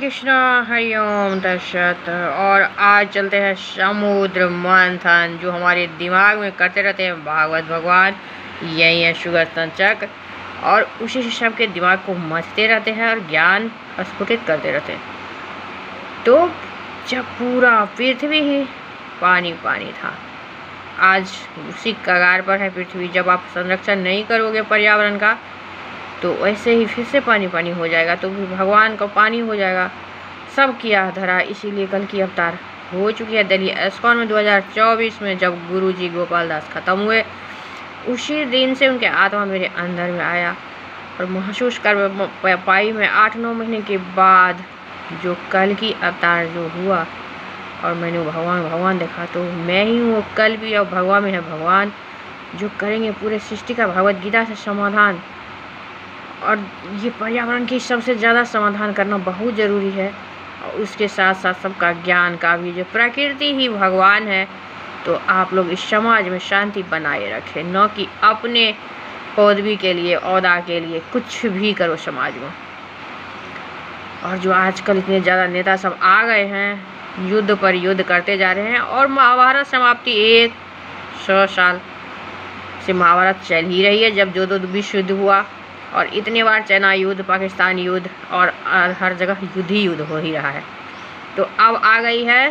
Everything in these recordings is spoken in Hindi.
कृष्णा, हरिओम तत्सत। और आज चलते हैं समुद्र मंथन, जो हमारे दिमाग में करते रहते हैं भागवत भगवान। यही है शुगर संचक, और उसी से सबके दिमाग को मथते रहते हैं और ज्ञान स्फुटित करते रहते हैं। तो जब पूरा पृथ्वी ही पानी पानी था, आज उसी कगार पर है पृथ्वी। जब आप संरक्षण नहीं करोगे पर्यावरण का, तो ऐसे ही फिर से पानी पानी हो जाएगा, तो भगवान का पानी हो जाएगा। सब किया धरा, इसीलिए कल की अवतार हो चुकी है। दिल्ली एस्कॉन में 2024 में जब गुरुजी गोपाल दास खत्म हुए, उसी दिन से उनके आत्मा मेरे अंदर में आया और महसूस कर पाई मैं 8-9 महीने के बाद जो कल की अवतार जो हुआ, और मैंने वो भगवान देखा। तो मैं ही हूँ वो कल भी, और भगवान में है भगवान, जो करेंगे पूरे सृष्टि का भगवत गीता से समाधान। और ये पर्यावरण की सबसे ज़्यादा समाधान करना बहुत ज़रूरी है, और उसके साथ साथ सबका ज्ञान का भी। जो प्रकृति ही भगवान है, तो आप लोग इस समाज में शांति बनाए रखें, न कि अपने पदवी के लिए, ओहदा के लिए कुछ भी करो समाज में। और जो आजकल इतने ज़्यादा नेता सब आ गए हैं, युद्ध पर युद्ध करते जा रहे हैं। और महाभारत समाप्ति 100 साल से महाभारत चल ही रही है, जब जो दो विश्व युद्ध हुआ, और इतने बार चाइना युद्ध, पाकिस्तान युद्ध, और हर जगह युद्ध ही युद्ध हो ही रहा है। तो अब आ गई है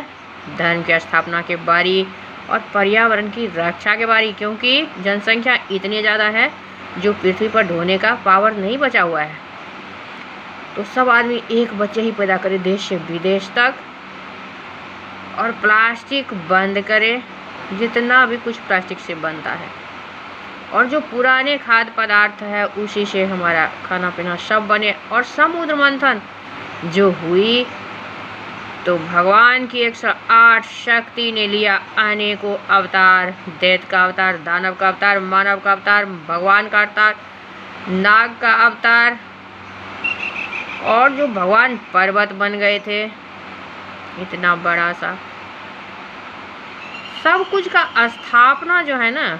धर्म की स्थापना की बारी और पर्यावरण की रक्षा की बारी, क्योंकि जनसंख्या इतनी ज़्यादा है जो पृथ्वी पर ढोने का पावर नहीं बचा हुआ है। तो सब आदमी एक बच्चे ही पैदा करे देश से विदेश तक, और प्लास्टिक बंद करे, जितना भी कुछ प्लास्टिक से बनता है। और जो पुराने खाद्य पदार्थ है, उसी से हमारा खाना पीना सब बने। और समुद्र मंथन जो हुई, तो भगवान की 108 शक्ति ने लिया अनेकों अवतार, दैत्य का अवतार, दानव का अवतार, मानव का अवतार, भगवान का अवतार, नाग का अवतार। और जो भगवान पर्वत बन गए थे इतना बड़ा सा, सब कुछ का स्थापना जो है ना,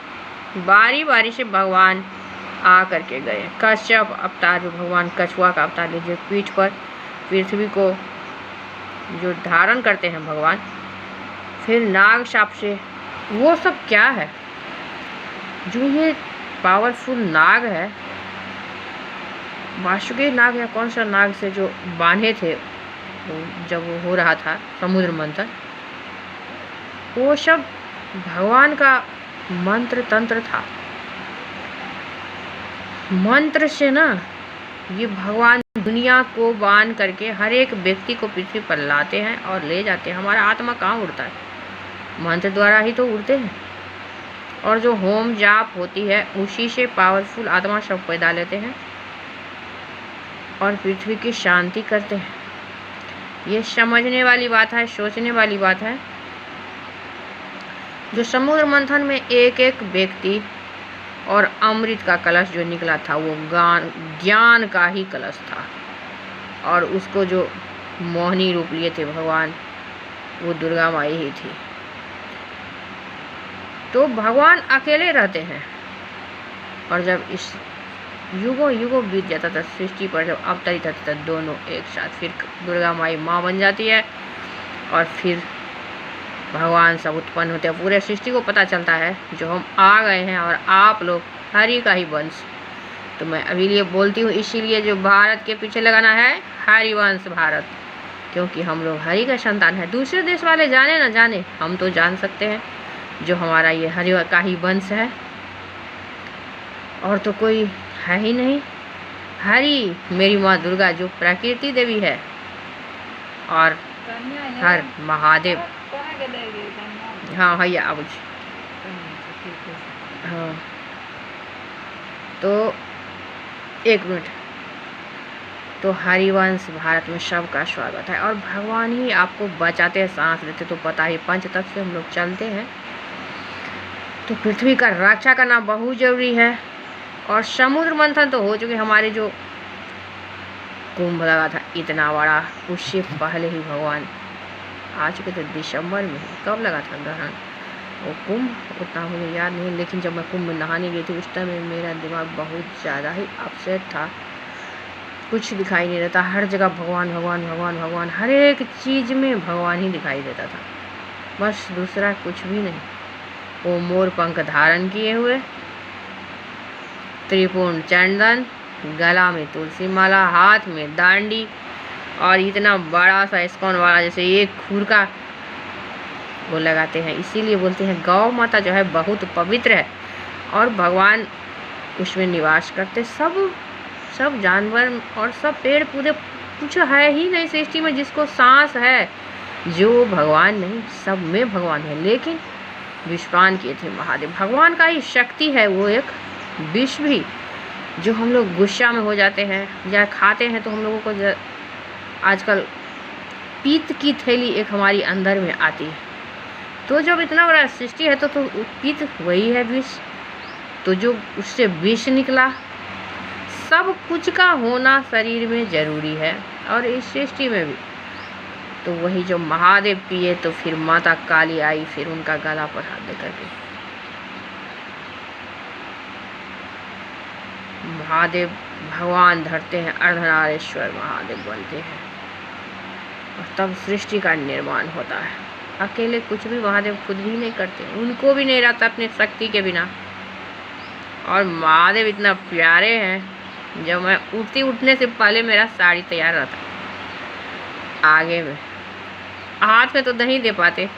बारी बारी से भगवान आ करके गए। कश्यप अवतार, जो भगवान कछुआ का अवतार लीजिए, पीठ पर पृथ्वी को जो धारण करते हैं भगवान। फिर नाग साप से, वो सब क्या है, जो ये पावरफुल नाग है, वासुकी नाग या कौन सा नाग से जो बांधे थे जब वो हो रहा था समुद्र मंथन, वो सब भगवान का मंत्र तंत्र था। मंत्र से ना ये भगवान दुनिया को बांध करके हर एक व्यक्ति को पृथ्वी पर लाते हैं और ले जाते हैं। हमारा आत्मा कहाँ उड़ता है, मंत्र द्वारा ही तो उड़ते हैं। और जो होम जाप होती है, उसी से पावरफुल आत्मा सब पैदा लेते हैं और पृथ्वी की शांति करते हैं। ये समझने वाली बात है, सोचने वाली बात है। जो समुद्र मंथन में एक एक व्यक्ति और अमृत का कलश जो निकला था, वो ज्ञान का ही कलश था। और उसको जो मोहिनी रूप लिए थे भगवान, वो दुर्गा माई ही थी। तो भगवान अकेले रहते हैं, और जब इस युगों युगों बीत जाता था सृष्टि पर, जब अवतरित होता था दोनों एक साथ, फिर दुर्गा माई माँ बन जाती है, और फिर भगवान सब उत्पन्न होते हैं। पूरे सृष्टि को पता चलता है जो हम आ गए हैं, और आप लोग हरि का ही वंश। तो मैं अभी लिए बोलती हूँ, इसीलिए जो भारत के पीछे लगाना है हरिवंश भारत, क्योंकि हम लोग हरि का संतान है। दूसरे देश वाले जाने ना जाने, हम तो जान सकते हैं जो हमारा ये हरि का ही वंश है, और तो कोई है ही नहीं। हरि मेरी माँ दुर्गा जो प्रकृति देवी है, और हर महादेव। हाँ भैया अब हाँ, तो 1 मिनट। तो हरिवंश भारत में सबका स्वागत है, और भगवान ही आपको बचाते हैं, सांस देते। तो पता ही पंच तत्व से हम लोग चलते हैं, तो पृथ्वी का रक्षा करना बहुत जरूरी है। और समुद्र मंथन तो हो चुके, हमारे जो कुंभ लगा था इतना बड़ा, उससे पहले ही भगवान आ चुके थे। दिसंबर में कब लगा था ग्रहण, वो कुंभ उतना मुझे याद नहीं, लेकिन जब मैं कुंभ में नहाने गई थी, उस टाइम मेरा दिमाग बहुत ज़्यादा ही अपसेट था। कुछ दिखाई नहीं देता, हर जगह भगवान भगवान भगवान भगवान, हर एक चीज़ में भगवान ही दिखाई देता था, बस दूसरा कुछ भी नहीं। वो मोर पंख धारण किए हुए, त्रिपुंड चंदन, गला में तुलसी माला, हाथ में दांडी, और इतना बड़ा सा इस्कॉन वाला जैसे एक खूर का वो लगाते हैं। इसीलिए बोलते हैं गौ माता जो है बहुत पवित्र है और भगवान उसमें निवास करते। सब जानवर और सब पेड़ पौधे, कुछ है ही नहीं सृष्टि में जिसको सांस है जो भगवान नहीं, सब में भगवान है। लेकिन विषपान किए थे महादेव, भगवान का ही शक्ति है वो एक विष भी, जो हम लोग गुस्सा में हो जाते हैं या खाते हैं तो हम लोगों को आजकल पीत की थैली एक हमारी अंदर में आती है। तो जब इतना बड़ा सृष्टि है तो पीत वही है विष, तो जो उससे विष निकला, सब कुछ का होना शरीर में जरूरी है और इस सृष्टि में भी। तो वही जो महादेव पिए तो फिर माता काली आई, फिर उनका गला पर हाथ दे करके महादेव भगवान धरते हैं, अर्धनारेश्वर महादेव बनते हैं और तब सृष्टि का निर्माण होता है। अकेले कुछ भी महादेव खुद भी नहीं करते, उनको भी नहीं रहता अपने शक्ति के बिना। और महादेव इतना प्यारे हैं, जब मैं उठने से पहले मेरा साड़ी तैयार रहता आगे में, हाथ में तो नहीं दे पाते।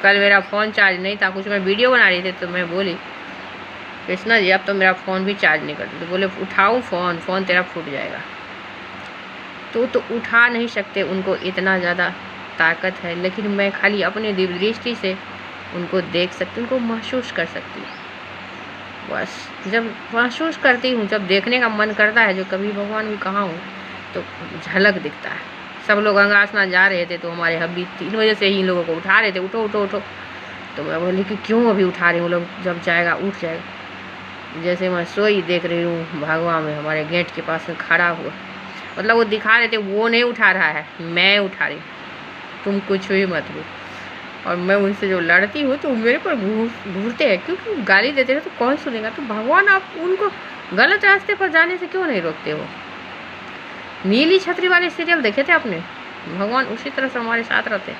कल मेरा फ़ोन चार्ज नहीं था, कुछ मैं वीडियो बना रही थी तो मैं बोली कृष्णा जी अब तो मेरा फ़ोन भी चार्ज नहीं करते, तो बोले उठाऊँ फ़ोन तेरा फूट जाएगा। तो उठा नहीं सकते, उनको इतना ज़्यादा ताकत है। लेकिन मैं खाली अपने दिव्य दृष्टि से उनको देख सकती, उनको महसूस कर सकती हूँ। बस जब महसूस करती हूँ, जब देखने का मन करता है, जो कभी भगवान भी कहाँ हूँ तो झलक दिखता है। सब लोग गंगा स्नान जा रहे थे तो हमारे हब्बी 3 बजे से ही लोगों को उठा रहे थे, उठो उठो उठो। तो मैं बोली कि क्यों अभी उठा रही हूँ, लोग जब जाएगा उठ जाएगा। जैसे मैं सोई देख रही हूँ भगवान में हमारे गेट के पास में खड़ा हुआ, मतलब वो दिखा रहे थे, वो नहीं उठा रहा है, मैं उठा रही हूँ, तुम कुछ भी मत लो। और मैं उनसे जो लड़ती हूँ तो मेरे पर घूरते हैं, क्योंकि गाली देते हैं तो कौन सुनेगा। तो भगवान आप उनको गलत रास्ते पर जाने से क्यों नहीं रोकते हो। नीली छतरी वाले सीरियल देखे थे आपने, भगवान उसी तरह से हमारे साथ रहते हैं।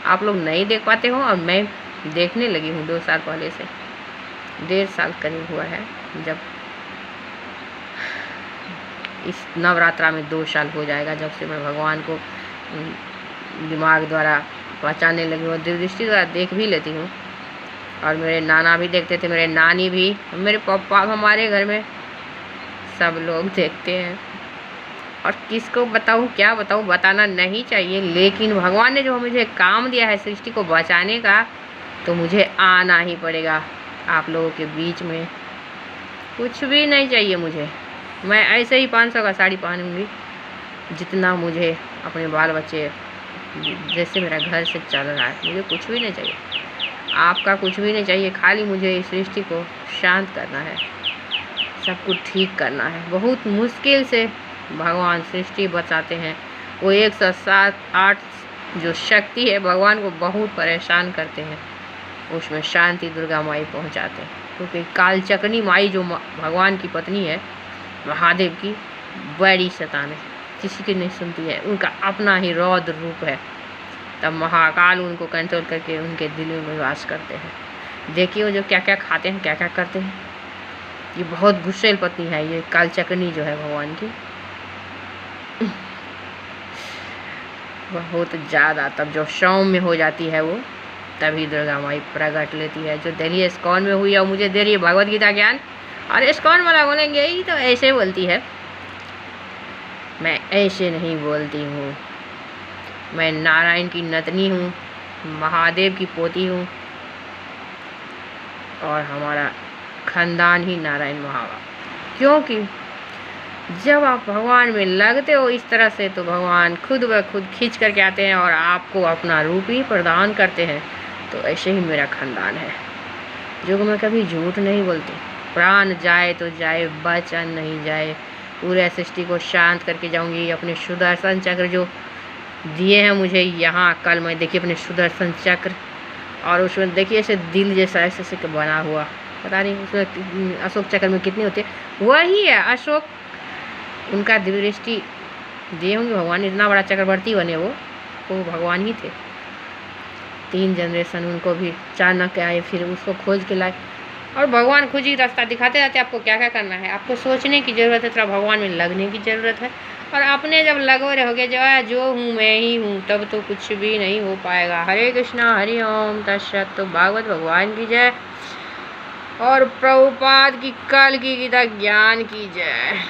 आप लोग नहीं देख पाते हो और मैं देखने लगी हूँ 2 साल पहले से, 1.5 साल करीब हुआ है। जब इस नवरात्रा में 2 साल हो जाएगा जब से मैं भगवान को दिमाग द्वारा पहचानने लगी हूँ, दृष्टि द्वारा देख भी लेती हूँ। और मेरे नाना भी देखते थे, मेरे नानी भी, मेरे पापा, हमारे घर में सब लोग देखते हैं। और किसको बताऊँ, क्या बताऊँ, बताना नहीं चाहिए। लेकिन भगवान ने जो मुझे काम दिया है सृष्टि को बचाने का, तो मुझे आना ही पड़ेगा आप लोगों के बीच में। कुछ भी नहीं चाहिए मुझे, मैं ऐसे ही 500 का साड़ी पहनूंगी जितना मुझे अपने बाल बच्चे, जैसे मेरा घर से चल रहा है। मुझे कुछ भी नहीं चाहिए, आपका कुछ भी नहीं चाहिए। खाली मुझे इस सृष्टि को शांत करना है, सब कुछ ठीक करना है। बहुत मुश्किल से भगवान सृष्टि बचाते हैं। वो 107-8 जो शक्ति है भगवान को बहुत परेशान करते हैं, उसमें शांति दुर्गा माई पहुंचाते हैं। क्योंकि कालचक्री माई जो भगवान की पत्नी है महादेव की, बड़ी शैतान है, किसी की नहीं सुनती है, उनका अपना ही रौद्र रूप है। तब महाकाल उनको कंट्रोल करके उनके दिल में वास करते हैं। देखिए वो जो क्या क्या खाते हैं, क्या क्या करते हैं। ये बहुत गुस्सेल पत्नी है ये कालचक्री जो है भगवान की, बहुत ज़्यादा। तब जो सौम्य हो जाती है वो, तभी दुर्गा माई प्रकट लेती है। जो दिल्ली इस्कॉन में हुई और मुझे दे रही है भगवद गीता ज्ञान, और इस्कॉन वाला बोलेंगे यही तो ऐसे बोलती है। मैं ऐसे नहीं बोलती हूँ, मैं नारायण की नतनी हूँ, महादेव की पोती हूँ, और हमारा खानदान ही नारायण महावा। क्योंकि जब आप भगवान में लगते हो इस तरह से, तो भगवान खुद ब खुद खींच करके आते हैं और आपको अपना रूप ही प्रदान करते हैं। तो ऐसे ही मेरा खानदान है, जो मैं कभी झूठ नहीं बोलती। प्राण जाए तो जाए, वचन नहीं जाए। पूरे सृष्टि को शांत करके जाऊंगी। अपने सुदर्शन चक्र जो दिए हैं मुझे यहाँ, कल मैं देखिए अपने सुदर्शन चक्र, और उसमें देखिए ऐसे दिल जैसा ऐसे बना हुआ, पता नहीं उसमें अशोक चक्र में कितने होते हैं। वही है अशोक उनका दृष्टि दिए होंगे भगवान, इतना बड़ा चक्रवर्ती बने वो भगवान ही थे। 3 जनरेशन उनको भी अचानक आए, फिर उसको खोज के लाए, और भगवान खुद ही रास्ता दिखाते रहते हैं आपको क्या क्या करना है। आपको सोचने की ज़रूरत है, थोड़ा भगवान में लगने की ज़रूरत है, और आपने जब लगे रहोगे जो हूँ मैं ही हूँ, तब तो कुछ भी नहीं हो पाएगा। हरे कृष्णा हरि ओम तत्सत। तो भागवत भगवान की जय और प्रभुपाद की कल की गीता ज्ञान की जय।